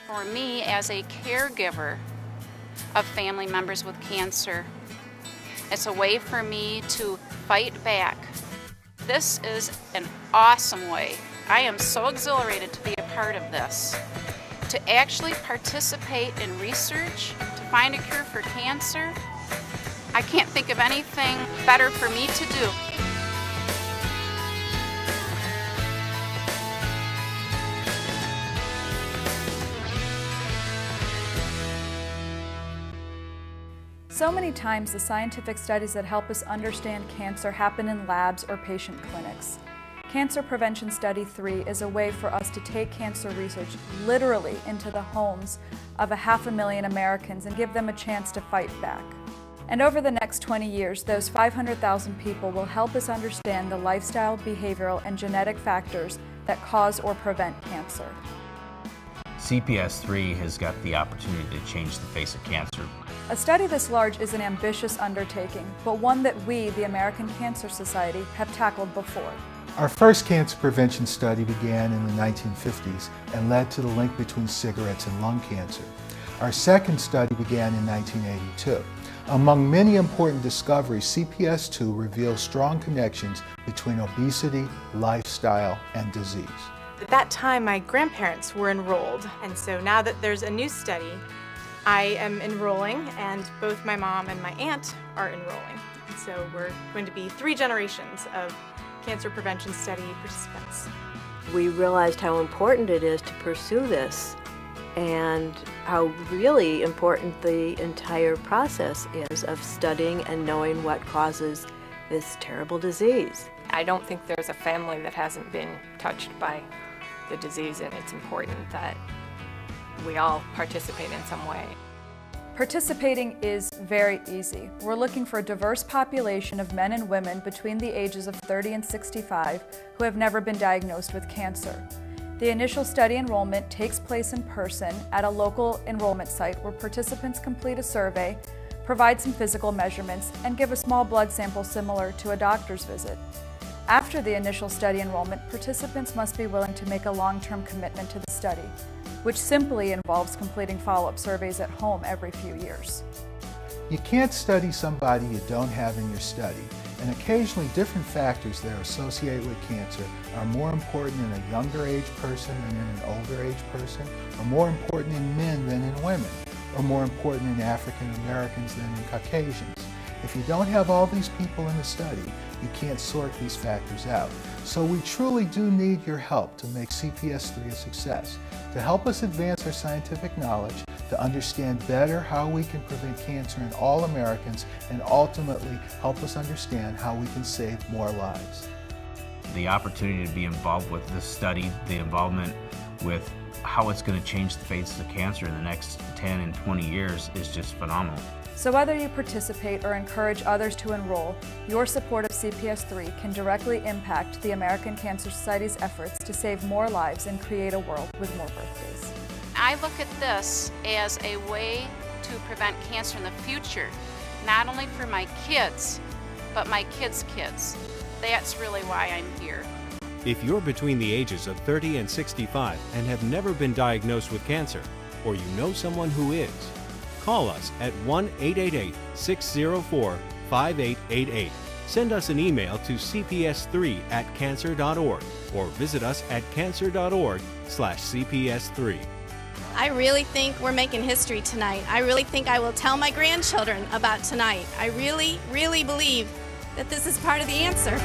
For me, as a caregiver of family members with cancer, it's a way for me to fight back. This is an awesome way. I am so exhilarated to be a part of this. To actually participate in research, to find a cure for cancer, I can't think of anything better for me to do. So many times the scientific studies that help us understand cancer happen in labs or patient clinics. Cancer Prevention Study 3 is a way for us to take cancer research literally into the homes of 500,000 Americans and give them a chance to fight back. And over the next 20 years, those 500,000 people will help us understand the lifestyle, behavioral, and genetic factors that cause or prevent cancer. CPS 3 has got the opportunity to change the face of cancer. A study this large is an ambitious undertaking, but one that we, the American Cancer Society, have tackled before. Our first cancer prevention study began in the 1950s and led to the link between cigarettes and lung cancer. Our second study began in 1982. Among many important discoveries, CPS 2 reveals strong connections between obesity, lifestyle, and disease. At that time, my grandparents were enrolled, and so now that there's a new study, I am enrolling, and both my mom and my aunt are enrolling. And so we're going to be 3 generations of cancer prevention study participants. We realized how important it is to pursue this and how really important the entire process is of studying and knowing what causes this terrible disease. I don't think there's a family that hasn't been touched by the disease, and it's important that we all participate in some way. Participating is very easy. We're looking for a diverse population of men and women between the ages of 30 and 65 who have never been diagnosed with cancer. The initial study enrollment takes place in person at a local enrollment site where participants complete a survey, provide some physical measurements, and give a small blood sample similar to a doctor's visit. After the initial study enrollment, participants must be willing to make a long-term commitment to the study, which simply involves completing follow-up surveys at home every few years. You can't study somebody you don't have in your study, and occasionally different factors that are associated with cancer are more important in a younger age person than in an older age person, or more important in men than in women, or more important in African Americans than in Caucasians. If you don't have all these people in the study, you can't sort these factors out. So we truly do need your help to make CPS 3 a success, to help us advance our scientific knowledge, to understand better how we can prevent cancer in all Americans, and ultimately help us understand how we can save more lives. The opportunity to be involved with this study, the involvement with how it's going to change the face of cancer in the next 10 and 20 years is just phenomenal. So whether you participate or encourage others to enroll, your support of CPS 3 can directly impact the American Cancer Society's efforts to save more lives and create a world with more birthdays. I look at this as a way to prevent cancer in the future, not only for my kids, but my kids' kids. That's really why I'm here. If you're between the ages of 30 and 65 and have never been diagnosed with cancer, or you know someone who is, call us at 1-888-604-5888. Send us an email to cps3@cancer.org or visit us at cancer.org/cps3. I really think we're making history tonight. I really think I will tell my grandchildren about tonight. I really, really believe that this is part of the answer.